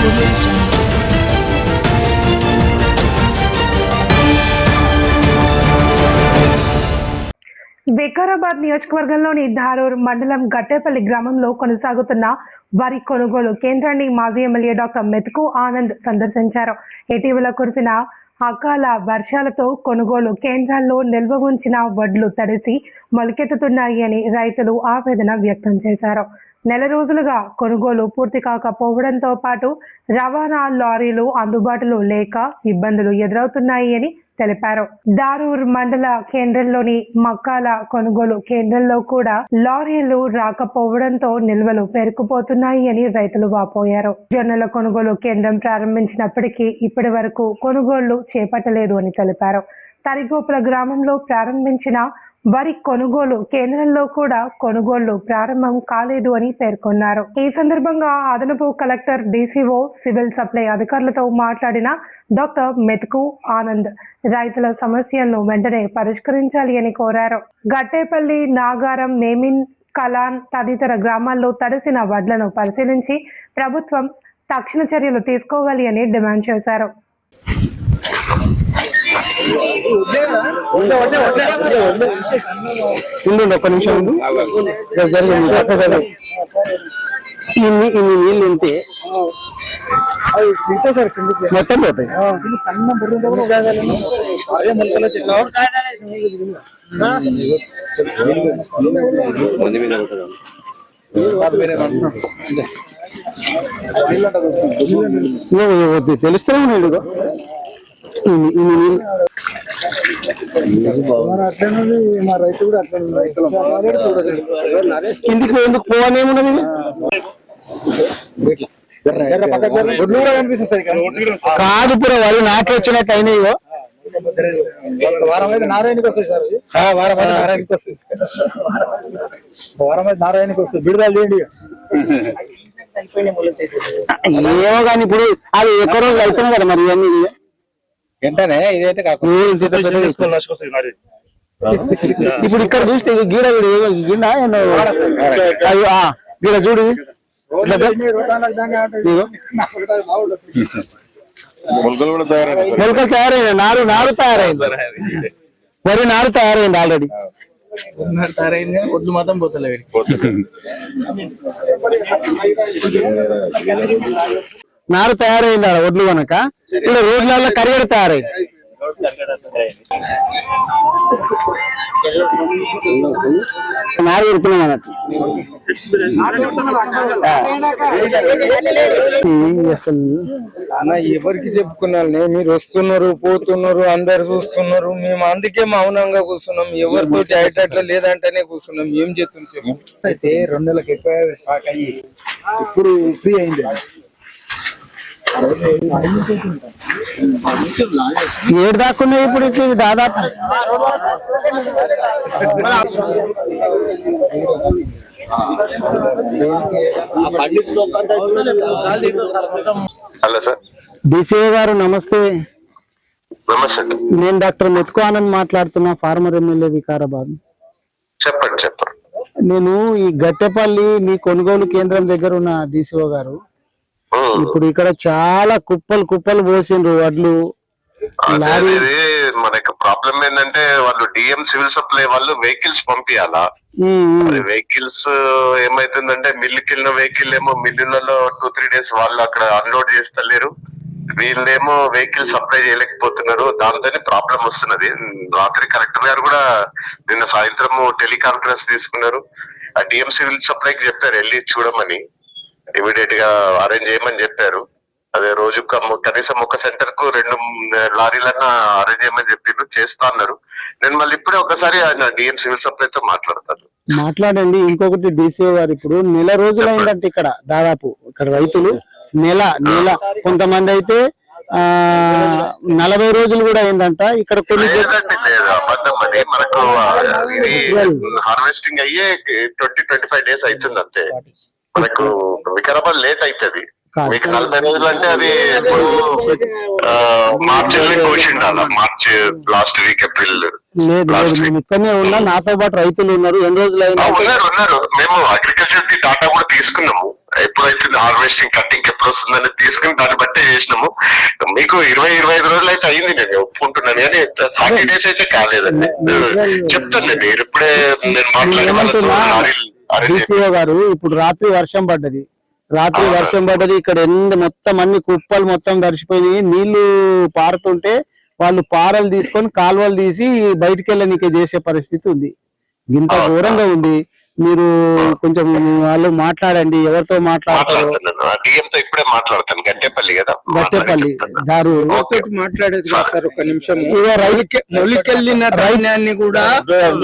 వికారాబాద్ నియోజకవర్గంలోని ధారూర్ మండలం గట్టేపల్లి గ్రామంలో కొనసాగుతున్న వరి కొనుగోలు కేంద్రాన్ని మాజీ ఎమ్మెల్యే డాక్టర్ మెతుకు ఆనంద్ సందర్శించారు. ఇటీవల కురిసిన అకాల వర్షాలతో కొనుగోలు కేంద్రాల్లో నిల్వ ఉంచిన వడ్లు తడిసి మొలకెత్తుతున్నాయి అని రైతులు ఆవేదన వ్యక్తం చేశారు. నెల రోజులుగా కొనుగోలు పూర్తి కాకపోవడంతో పాటు రవాణా లారీలు అందుబాటులో లేక ఇబ్బందులు ఎదురవుతున్నాయి అని తెలిపారు. ధారూర్ మండల కేంద్రంలోని మక్కాల కొనుగోలు కేంద్రంలో కూడా లారీలు రాకపోవడంతో నిల్వలు పేరుకుపోతున్నాయి అని రైతులు వాపోయారు. జొన్నల కొనుగోలు కేంద్రం ప్రారంభించినప్పటికీ ఇప్పటి వరకు కొనుగోళ్లు చేపట్టలేదు అని తెలిపారు. తరిగోపుల గ్రామంలో ప్రారంభించిన వరి కొనుగోలు కేంద్రంలో కూడా కొనుగోళ్లు ప్రారంభం కాలేదు అని పేర్కొన్నారు. ఈ సందర్భంగా అదనపు కలెక్టర్, డీసీఓ, సివిల్ సప్లై అధికారులతో మాట్లాడిన డాక్టర్ మెతుకు ఆనంద్ రైతుల సమస్యలను వెంటనే పరిష్కరించాలి అని కోరారు. గట్టేపల్లి, నాగారం, నేమిన్, కలాన్ తదితర గ్రామాల్లో తడిసిన వడ్లను పరిశీలించి ప్రభుత్వం తక్షణ చర్యలు తీసుకోవాలి అని డిమాండ్ చేశారు. ఒక్క నిమిషం ఇన్ని నీళ్ళు ఉంటే మొత్తం పోతాయి. తెలుస్తున్నాడు మా రైతు కూడా కిందికి ఎందుకు పోవనేమున్నది కాదు పుర వాళ్ళు నాట్లు వచ్చినట్టు అయినాయో వారం అయితే నారాయణకి వస్తాయి సార్. వారం అయితే నారాయణకి వస్తుంది. వారం అయితే నారాయణకి వస్తుంది. బిడుదల చేయండి ఏమో కానీ ఇప్పుడు అది ఎక్కువ రోజులు అవుతున్నాయి కదా మరి ఇవన్నీ వెంటనే ఇదైతే ఇప్పుడు ఇక్కడ చూస్తే గీడ గిడ గీడ చూడు మొలకలు తయారైంది. నారు తయారైంది. వరి నారు తయారైంది ఆల్రెడీ. ఒడ్లు మాత్రం పోతలే. నారు తయారైంది ఆడ ఒడ్లు కనుక ఇక్కడ రోడ్లలో కరిగడ తయారైంది. నారు పెడుతున్నాం అన్నట్టు. అన్న ఎవరికి చెప్పుకున్నాను, మీరు వస్తున్నారు పోతున్నారు అందరు చూస్తున్నారు, మేము అందుకే మౌనంగా కూర్చున్నాం. ఎవరితోటి అయ్యేటట్లు లేదంటేనే కూర్చున్నాం. ఏం చేస్తున్నాం అయితే 2 నెలలకు ఎక్కువ స్టాక్ అయ్యి ఇప్పుడు ఫ్రీ అయింది. ఏడు దాక్కున్నాయి ఇప్పుడు ఇట్లా దాదాపు. హలో సార్, డిసిఓ గారు నమస్తే. నమస్తే, నేను డాక్టర్ మెతుకు ఆనంద్ మాట్లాడుతున్నా, ఫార్మర్ ఎమ్మెల్యే వికారాబాద్. చెప్పండి. చెప్పండి. నేను ఈ గట్టెపల్లి మీ కొనుగోలు కేంద్రం దగ్గర ఉన్న డిసిఓ గారు, ఇప్పుడు ఇక్కడ చాలా కుప్పలు పోసిండ్రు వడ్లు. మనకు ప్రాబ్లం ఏంటంటే వాళ్ళు డిఎం సివిల్ సప్లై వాళ్ళు వెహికల్స్ పంపించాలా. వెహికల్స్ ఏమైతుందంటే మిల్లుకి వెళ్ళిన వెహికల్ ఏమో మిల్లులలో 2-3 days వాళ్ళు అక్కడ అన్లోడ్ చేస్తలేరు. వీళ్ళేమో వెహికల్ సప్లై చేయలేకపోతున్నారు. దాంతోనే ప్రాబ్లం వస్తున్నది. రాత్రి కలెక్టర్ గారు కూడా నిన్న సాయంత్రం టెలికాన్ఫరెన్స్ తీసుకున్నారు. ఆ డిఎం సివిల్ సప్లైకి చెప్పారు వెళ్ళి చూడమని, ఇమీడియట్ గా అరేంజ్ చేయమని చెప్పారు. అదే రోజు కనీసం ఒక సెంటర్ కు 2 లారీలన్నా అరేంజ్ చేయమని చెప్పారు. చేస్తా అన్నారు. నేను మళ్ళీ ఇప్పుడే ఒకసారి ఆయన డిఎం సివిల్ సప్లైతో మాట్లాడండి. ఇంకొకటి డిసిఓ గారు, ఇప్పుడు నెల రోజులు అయిందంటే ఇక్కడ దాదాపు ఇక్కడ రైతులు నెల కొంతమంది అయితే 40 రోజులు కూడా అయిందంట. ఇక్కడ కొన్ని అబద్ధం అది. మనకు హార్వెస్టింగ్ అయ్యే 20-25 days అవుతుంది అంతే. మనకు వికారాబాద్ లేట్ అవుతుంది. మీకు 40 రోజులు అంటే అది మార్చి మార్చ్ లాస్ట్ వీక్, ఏప్రిల్. ఇక్కడనే ఉన్నా, నాతో పాటు రైతులు ఉన్నారు. ఎన్ని రోజులు ఉన్నారు. మేము అగ్రికల్చర్ కి డాటా కూడా తీసుకున్నాము. ఎప్పుడైతే హార్వెస్టింగ్ కట్టింగ్ ఎప్పుడు వస్తుందని తీసుకుని దాన్ని బట్టే చేసినాము. మీకు 20-25 రోజులు అయితే అయింది, నేను ఒప్పుకుంటున్నాను, కానీ 30 డేస్ అయితే కాలేదండి. చెప్తాను మీరు ఇప్పుడే నేను DCO గారు. ఇప్పుడు రాత్రి వర్షం పడ్డది, ఇక్కడ మొత్తం అన్ని కుప్పలు మొత్తం తడిసిపోయి నీళ్లు పారుతుంటే వాళ్ళు పారలు తీసుకొని కాలువలు తీసి బయటికి వెళ్ళనీకే చేసే పరిస్థితి ఉంది. ఇంత ఘోరంగా ఉంది. మీరు కొంచెం వాళ్ళు మాట్లాడండి, ఎవరితో మాట్లాడతారు? డిఎంతో ఇప్పుడే మాట్లాడతాను. గట్టేపల్లి కదా, గట్టేపల్లి దారు మాట్లాడేది సార్. ఒక నిమిషం. మొలికెళ్ళిన ధాన్యాన్ని కూడా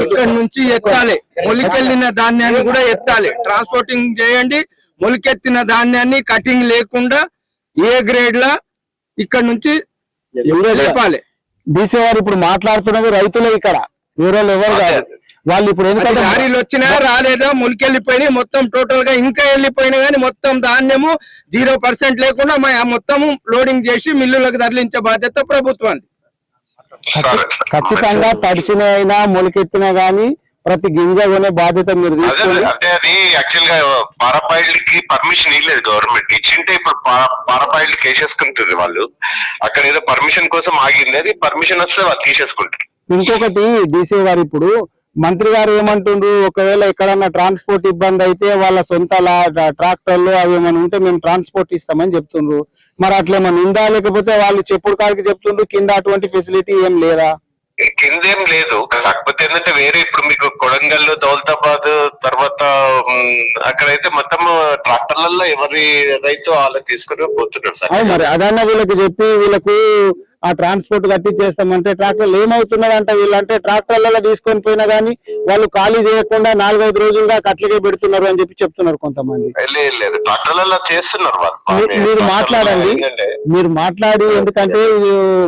ఇక్కడ నుంచి ఎత్తాలి, మొలికెళ్ళిన ధాన్యాన్ని కూడా ఎత్తాలి, ట్రాన్స్పోర్టింగ్ చేయండి. మొలికెత్తిన ధాన్యాన్ని కటింగ్ లేకుండా ఏ గ్రేడ్ లా ఇక్కడ నుంచి లేపాలి. డీసీ గారు ఇప్పుడు మాట్లాడుతున్నది రైతులే, ఇక్కడ వేరే ఎవరు కాదు. వాళ్ళు ఇప్పుడు ఎందుకంటే లారీలు వచ్చినా రాలేదా, ములికెళ్ళిపోయినాయి మొత్తం, టోటల్ గా ఇంకా వెళ్ళిపోయినా కానీ మొత్తం ధాన్యము 0% లేకుండా మొత్తము లోడింగ్ చేసి మిల్లులకు తరలించే బాధ్యత ప్రభుత్వానికి. ఖచ్చితంగా తడిసిన అయినా మొలికెత్తినా గానీ ప్రతి గింజ కొనే బాధ్యత మీరు తీసుకోండి. అంటే అది యాక్చువల్ గా పారాపాయిల్ కి పర్మిషన్ ఇవ్వలేదు గవర్నమెంట్. ఇచ్చింటే ఇప్పుడు పారాపాయిల్ కేసేసుకుంటుంది వాళ్ళు. అక్కడ ఏదో పర్మిషన్ కోసం ఆగింది, అది పర్మిషన్ వస్తే వాళ్ళు తీసేసుకుంటారు. ఇంకొకటి DCO గారు, ఇప్పుడు మంత్రి గారు ఏమంటుండ్రు, ఒకవేళ ఎక్కడన్నా ట్రాన్స్పోర్ట్ ఇబ్బంది అయితే వాళ్ళ సొంత ట్రాక్టర్లు అవి ఏమైనా ఉంటే మేము ట్రాన్స్పోర్ట్ ఇస్తామని చెప్తుండ్రు. మరి అట్లా ఏమైనా ఉందా, లేకపోతే వాళ్ళు చెప్పుడు కాడికి చెప్తుండ్రు కింద అటువంటి ఫెసిలిటీ ఏం లేదా? కిందేం లేదు, కాకపోతే ఏంటంటే వేరే ఇప్పుడు మీకు కొడంగల్, దౌలతాబాద్, తర్వాత అక్కడైతే మొత్తం ట్రాక్టర్లలో ఎవరి రైతు వాళ్ళకి తీసుకుని పోతున్నారు సార్. మరి అదన్నా వీళ్ళకి చెప్పి వీళ్ళకు ఆ ట్రాన్స్పోర్ట్ కట్టించేస్తామంటే ట్రాక్టర్లు ఏమవుతున్నదంటే వీళ్ళంటే ట్రాక్టర్లలో తీసుకొని పోయినా గానీ వాళ్ళు ఖాళీ చేయకుండా 4-5 రోజులుగా కట్లకే పెడుతున్నారు అని చెప్పి చెప్తున్నారు కొంతమంది. లేదు, ట్రాక్టర్లలో చేస్తున్నారు వాళ్ళు. మీరు మాట్లాడండి, మీరు మాట్లాడి, ఎందుకంటే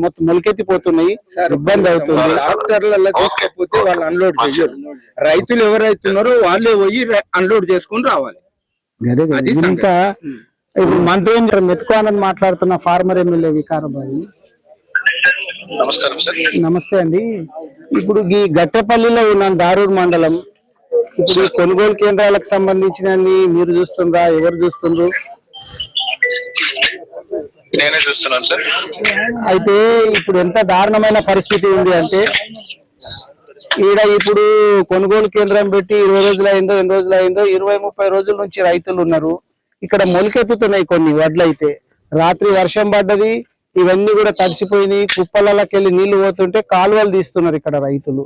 మొత్తం మొలికెత్తిపోతున్నాయి, ఇబ్బంది అవుతుంది. ట్రాక్టర్లలో తీసుకపోతే వాళ్ళు అన్లోడ్ చేయరు. రైతులు ఎవరైతున్నారో వాళ్ళే పోయి అన్లోడ్ చేసుకుని రావాలి. ఇంకా ఇప్పుడు మంత్రి మెతుకు ఆనంద్ మాట్లాడుతున్న, ఫార్మర్ ఎమ్మెల్యే వికారాబాద్. నమస్కారం సార్. నమస్తే అండి. ఇప్పుడు ఈ గట్టెపల్లిలో ఉన్న దారూర్ మండలం, ఇప్పుడు ఈ కొనుగోలు కేంద్రాలకు సంబంధించిన మీరు చూస్తుండ్రా, ఎవరు చూస్తుండ్రు? నేనే చూస్తున్నాను సార్. అయితే ఇప్పుడు ఎంత దారుణమైన పరిస్థితి ఉంది అంటే, ఈడ ఇప్పుడు కొనుగోలు కేంద్రం పెట్టి 20 రోజులైందో, ఎన్ని రోజులైందో, 20-30 రోజుల నుంచి రైతులు ఉన్నారు. ఇక్కడ మొలికెత్తుతున్నాయి కొన్ని వడ్లు. అయితే రాత్రి వర్షం పడ్డది, ఇవన్నీ కూడా తడిసిపోయినాయి. కుప్పలకి వెళ్ళి నీళ్లు పోతుంటే కాలువలు తీస్తున్నారు ఇక్కడ రైతులు.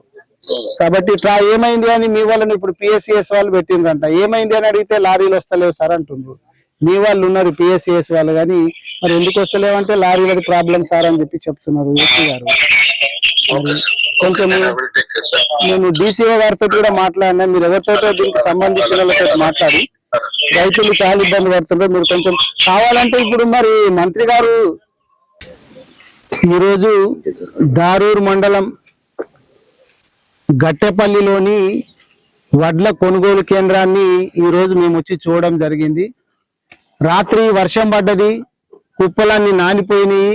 కాబట్టి ఇట్లా ఏమైంది అని మీ వాళ్ళని ఇప్పుడు PSCS వాళ్ళు పెట్టిండ్రంట. ఏమైంది అని అడిగితే లారీలు వస్తలేవు సార్ అంటుండ్రు. మీ వాళ్ళు ఉన్నారు PSCS వాళ్ళు, కానీ మరి ఎందుకు వస్తలేవంటే లారీలకి ప్రాబ్లం సార్ అని చెప్పి చెప్తున్నారు ఏసీ గారు. కొంచెం నేను DCO గారితో కూడా మాట్లాడినా, మీరు ఎవరితో దీనికి సంబంధించిన వాళ్ళతో మాట్లాడి రైతులు చాలా ఇబ్బంది పడుతుంటారు. మీరు కొంచెం కావాలంటే ఇప్పుడు మరి మంత్రి గారు ఈరోజు దారూర్ మండలం గట్టెపల్లిలోని వడ్ల కొనుగోలు కేంద్రాన్ని ఈరోజు మేము వచ్చి చూడడం జరిగింది. రాత్రి వర్షం పడ్డది, కుప్పలన్నీ నానిపోయినాయి.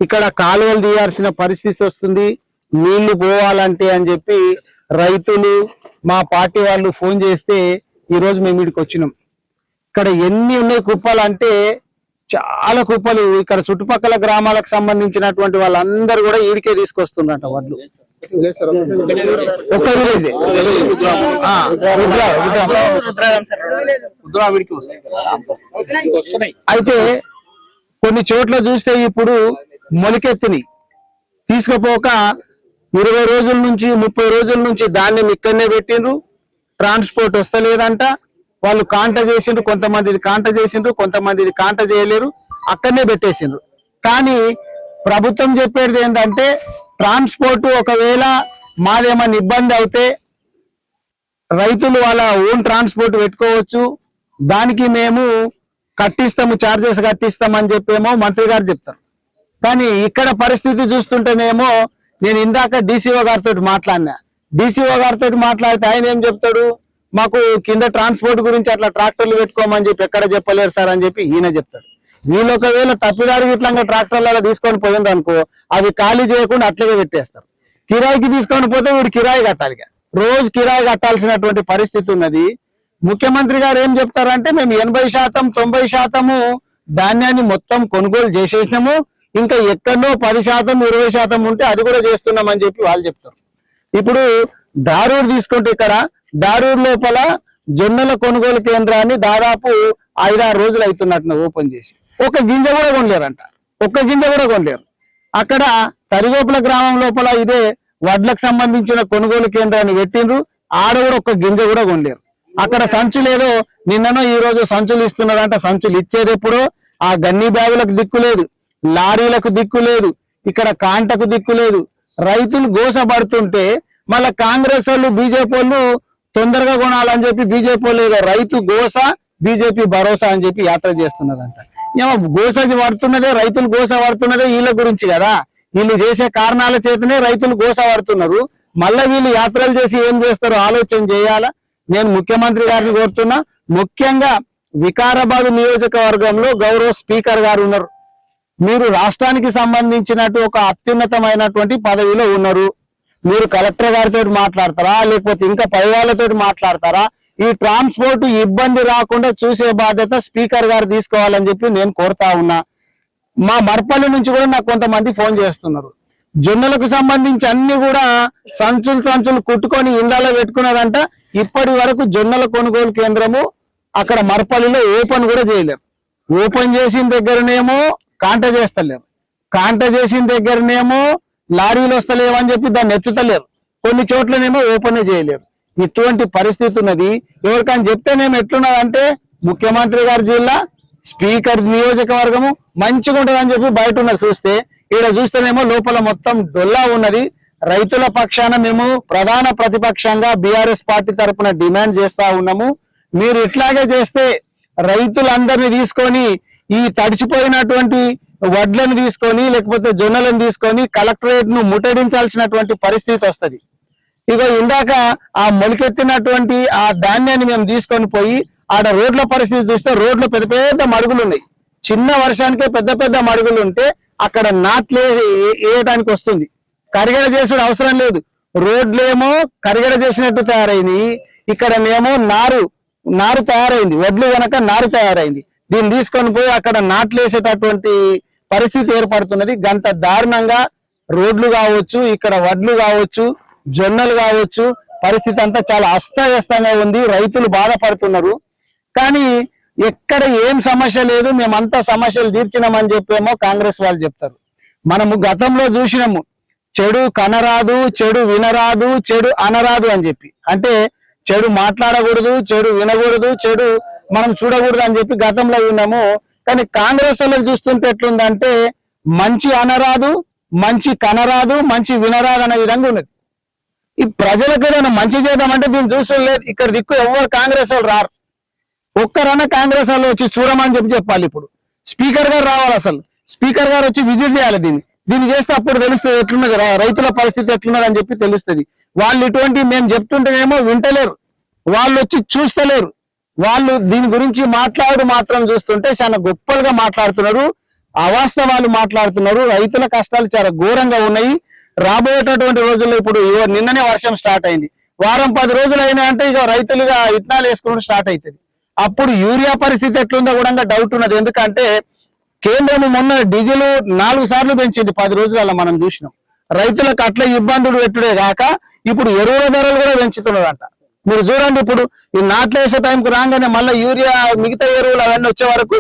ఇక్కడ కాలువలు తీయాల్సిన పరిస్థితి వస్తుంది నీళ్లు పోవాలంటే అని చెప్పి రైతులు, మా పార్టీ వాళ్ళు ఫోన్ చేస్తే ఈరోజు మేము ఇక్కడికి వచ్చినాం. ఇక్కడ ఎన్ని ఉన్నాయి కుప్పలు అంటే చాలా కుప్పలు. ఇక్కడ చుట్టుపక్కల గ్రామాలకు సంబంధించినటువంటి వాళ్ళందరూ కూడా ఈడికే తీసుకొస్తున్నారట వడ్లు. ఒక్క విలేజ్ అయితే కొన్ని చోట్ల చూస్తే ఇప్పుడు మొలికెత్తిని తీసుకుపోక 20 రోజుల నుంచి 30 రోజుల నుంచి ధాన్యం ఇక్కడనే పెట్టిండ్రు. ట్రాన్స్పోర్ట్ వస్తలేదంట. వాళ్ళు కాంట చేసిండ్రు, కొంతమంది కాంట చేసిండ్రు, కొంతమంది కాంట చేయలేరు, అక్కడనే పెట్టేసిండ్రు. కానీ ప్రభుత్వం చెప్పేది ఏంటంటే ట్రాన్స్పోర్ట్ ఒకవేళ మాదేమన్నా ఇబ్బంది అవుతే రైతులు వాళ్ళ ఓన్ ట్రాన్స్పోర్ట్ పెట్టుకోవచ్చు, దానికి మేము కట్టిస్తాము, చార్జెస్ కట్టిస్తామని చెప్పేమో మంత్రి గారు చెప్తారు. కానీ ఇక్కడ పరిస్థితి చూస్తుంటేనేమో, నేను ఇందాక DCO గారితో మాట్లాడినా. DCO గారితో మాట్లాడితే ఆయన ఏం చెప్తాడు, మాకు కింద ట్రాన్స్పోర్ట్ గురించి అట్లా ట్రాక్టర్లు పెట్టుకోమని చెప్పి ఎక్కడ చెప్పలేరు సార్ అని చెప్పి ఈయన చెప్తాడు. వీళ్ళు ఒకవేళ తప్పిదారి ఇట్లా ట్రాక్టర్లలో తీసుకొని పోయింది అనుకో, అవి ఖాళీ చేయకుండా అట్లగే పెట్టేస్తారు. కిరాయికి తీసుకొని పోతే వీడు కిరాయి కట్టాలి, రోజు కిరాయి కట్టాల్సినటువంటి పరిస్థితి ఉన్నది. ముఖ్యమంత్రి గారు ఏం చెప్తారంటే మేము 80% 90% ధాన్యాన్ని మొత్తం కొనుగోలు చేసేసినాము, ఇంకా ఎక్కడో 10% 20% ఉంటే అది కూడా చేస్తున్నామని చెప్పి వాళ్ళు చెప్తారు. ఇప్పుడు దారూర్ తీసుకుంటే ఇక్కడ దారూర్ లోపల జొన్నల కొనుగోలు కేంద్రాన్ని దాదాపు 5-6 రోజులు అవుతున్నట్టు ఓపెన్ చేసి ఒక్క గింజ కూడా కొనలేరంట, ఒక్క గింజ కూడా కొనలేరు. అక్కడ తరిగోపుల గ్రామం లోపల ఇదే వడ్లకు సంబంధించిన కొనుగోలు కేంద్రాన్ని పెట్టిండ్రు, ఆడ కూడా ఒక్క గింజ కూడా కొనలేరు. అక్కడ సంచులు ఏదో నిన్ననో ఈ రోజు సంచులు ఇస్తున్నారంట, సంచులు ఇచ్చేది ఎప్పుడో ఆ గన్ని బ్యాగులకు దిక్కు లేదు, లారీలకు దిక్కు లేదు, ఇక్కడ కాంటకు దిక్కు లేదు. రైతులు గోసపడుతుంటే మళ్ళా కాంగ్రెస్ వాళ్ళు బీజేపీ వాళ్ళు తొందరగా కొనాలని చెప్పి బీజేపీ వాళ్ళు ఏదో రైతు గోస బీజేపీ భరోసా అని చెప్పి యాత్ర చేస్తున్నదంట. ఏమో గోస పడుతున్నదే, రైతులు గోస పడుతున్నదే వీళ్ళ గురించి కదా, వీళ్ళు చేసే కారణాల చేతనే రైతులు గోస పడుతున్నారు. మళ్ళా వీళ్ళు యాత్రలు చేసి ఏం చేస్తారో ఆలోచన చేయాలా. నేను ముఖ్యమంత్రి గారిని కోరుతున్నా, ముఖ్యంగా వికారాబాద్ నియోజకవర్గంలో గౌరవ స్పీకర్ గారు ఉన్నారు, మీరు రాష్ట్రానికి సంబంధించినట్టు ఒక అత్యున్నతమైనటువంటి పదవిలో ఉన్నారు, మీరు కలెక్టర్ గారితో మాట్లాడతారా లేకపోతే ఇంకా పై వాళ్ళతో మాట్లాడతారా? ఈ ట్రాన్స్పోర్ట్ ఇబ్బంది రాకుండా చూసే బాధ్యత స్పీకర్ గారు తీసుకోవాలని చెప్పి నేను కోరుతా ఉన్నా. మా మర్పల్లి నుంచి కూడా నాకు కొంతమంది ఫోన్ చేస్తున్నారు, జొన్నలకు సంబంధించి అన్ని కూడా సంచులు కుట్టుకొని ఇళ్ళలో పెట్టుకున్నారంట. ఇప్పటి వరకు జొన్నల కొనుగోలు కేంద్రము అక్కడ మర్పల్లిలో ఓపెన్ కూడా చేయలేరు. ఓపెన్ చేసిన దగ్గరనేమో కాంట చేస్తలేరు, కాంట చేసిన దగ్గరనేమో లారీలు వస్తలేవు అని చెప్పి దాన్ని ఎత్తుతలేరు, కొన్ని చోట్లనేమో ఓపెన్ చేయలేరు. ఇటువంటి పరిస్థితి ఉన్నది. ఎవరికైనా చెప్తేనేమో ఎట్లున్నదంటే ముఖ్యమంత్రి గారి జిల్లా, స్పీకర్ నియోజకవర్గము మంచిగా ఉంటుందని చెప్పి బయట ఉన్నది చూస్తే, ఇక్కడ చూస్తేనేమో లోపల మొత్తం డొల్లా ఉన్నది. రైతుల పక్షాన మేము ప్రధాన ప్రతిపక్షంగా బీఆర్ఎస్ పార్టీ తరఫున డిమాండ్ చేస్తా ఉన్నాము. మీరు ఇట్లాగే చేస్తే రైతులందరినీ తీసుకొని ఈ తడిసిపోయినటువంటి వడ్లను తీసుకొని లేకపోతే జొన్నలను తీసుకొని కలెక్టరేట్ ను ముట్టడించాల్సినటువంటి పరిస్థితి వస్తుంది. ఇక ఇందాక ఆ మొలికెత్తినటువంటి ఆ ధాన్యాన్ని మేము తీసుకొని పోయి ఆడ రోడ్ల పరిస్థితి చూస్తే రోడ్లు పెద్ద పెద్ద మడుగులు ఉన్నాయి. చిన్న వర్షానికే పెద్ద పెద్ద మడుగులు ఉంటే అక్కడ నాట్లు వేయడానికి వస్తుంది, కరిగడ చేసుడు అవసరం లేదు. రోడ్లేమో కరిగడ చేసినట్టు తయారైంది, ఇక్కడనేమో నారు తయారైంది, వడ్లు కనుక నారు తయారైంది. దీన్ని తీసుకొని పోయి అక్కడ నాట్లు వేసేటటువంటి పరిస్థితి ఏర్పడుతున్నది. గంట దారుణంగా రోడ్లు కావచ్చు, ఇక్కడ వడ్లు కావచ్చు, జొన్నలు కావచ్చు, పరిస్థితి అంతా చాలా అస్తవ్యస్తంగా ఉంది. రైతులు బాధపడుతున్నారు. కానీ ఎక్కడ ఏం సమస్య లేదు, మేమంతా సమస్యలు తీర్చినామని చెప్పేమో కాంగ్రెస్ వాళ్ళు చెప్తారు. మనము గతంలో చూసినాము, చెడు కనరాదు, చెడు వినరాదు, చెడు అనరాదు అని చెప్పి. అంటే చెడు మాట్లాడకూడదు, చెడు వినకూడదు, చెడు మనం చూడకూడదు అని చెప్పి గతంలో విన్నాము. కానీ కాంగ్రెస్ వాళ్ళు చూస్తుంటే ఎట్లుందంటే మంచి అనరాదు, మంచి కనరాదు, మంచి వినరాదు అనే విధంగా ఉన్నది. ఈ ప్రజలకు ఏదైనా మంచి చేద్దామంటే దీన్ని చూస్తలేదు. ఇక్కడ దిక్కు ఎవరు కాంగ్రెస్ వాళ్ళు రారు. ఒక్కరన్నా కాంగ్రెస్ వాళ్ళు వచ్చి చూడమని చెప్పాలి. ఇప్పుడు స్పీకర్ గారు రావాలి, అసలు స్పీకర్ గారు వచ్చి విజిట్ చేయాలి. దీన్ని చేస్తే అప్పుడు తెలుస్తుంది ఎట్లున్నది, రైతుల పరిస్థితి ఎట్లున్నది అని చెప్పి తెలుస్తుంది. వాళ్ళు ఇటువంటి మేము చెప్తుంటేనేమో వింటలేరు, వాళ్ళు వచ్చి చూస్తలేరు. వాళ్ళు దీని గురించి మాత్రం చూస్తుంటే చాలా గొప్పలుగా మాట్లాడుతున్నారు, అవాస్తవాలు మాట్లాడుతున్నారు. రైతుల కష్టాలు చాలా ఘోరంగా ఉన్నాయి. రాబోయేటటువంటి రోజుల్లో ఇప్పుడు నిన్ననే వర్షం స్టార్ట్ అయింది, వారం 10 రోజులు అయినా అంటే ఇక రైతులుగా విత్తనాలు వేసుకోవడం స్టార్ట్ అవుతుంది. అప్పుడు యూరియా పరిస్థితి ఎట్లుందో కూడా డౌట్ ఉన్నది. ఎందుకంటే కేంద్రం మొన్న డీజిల్ 4 సార్లు పెంచింది 10 రోజులలో మనం చూసినాం. రైతులకు అట్లా ఇబ్బందులు పెట్టుడే కాక ఇప్పుడు ఎరువుల ధరలు కూడా పెంచుతున్నారంట. మీరు చూడండి, ఇప్పుడు ఈ నాట్లు వేసే టైంకి రాగానే మళ్ళీ యూరియా మిగతా ఎరువులు అవన్నీ వచ్చే వరకు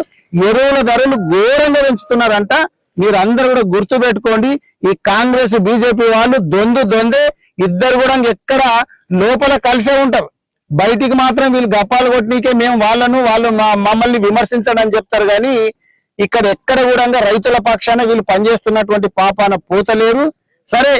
ఎరువుల ధరలు ఘోరంగా పెంచుతున్నారంట. మీరు అందరూ కూడా గుర్తు పెట్టుకోండి, ఈ కాంగ్రెస్ బీజేపీ వాళ్ళు దొందే, ఇద్దరు కూడా ఎక్కడ లోపల కలిసే ఉంటారు. బయటికి మాత్రం వీళ్ళు గప్పాలు కొట్టినకే మేము వాళ్ళు మమ్మల్ని విమర్శించడని చెప్తారు. కానీ ఇక్కడ ఎక్కడ కూడా రైతుల పక్షాన వీళ్ళు పనిచేస్తున్నటువంటి పాపాన పోతలేరు. సరే,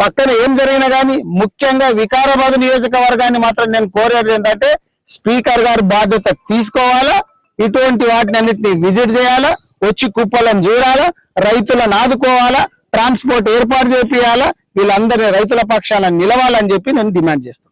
పక్కన ఏం జరిగినా కానీ ముఖ్యంగా వికారాబాద్ నియోజకవర్గాన్ని మాత్రం నేను కోరేది ఏంటంటే స్పీకర్ గారు బాధ్యత తీసుకోవాలా, ఇటువంటి వాటిని అన్నింటినీ విజిట్ చేయాలా, వచ్చి కుప్పలను చూడాలా, రైతులను ఆదుకోవాలా, ట్రాన్స్పోర్ట్ ఏర్పాటు చేపియాలా, వీళ్ళందరినీ రైతుల పక్షాన నిలవాలని చెప్పి నేను డిమాండ్ చేస్తాను.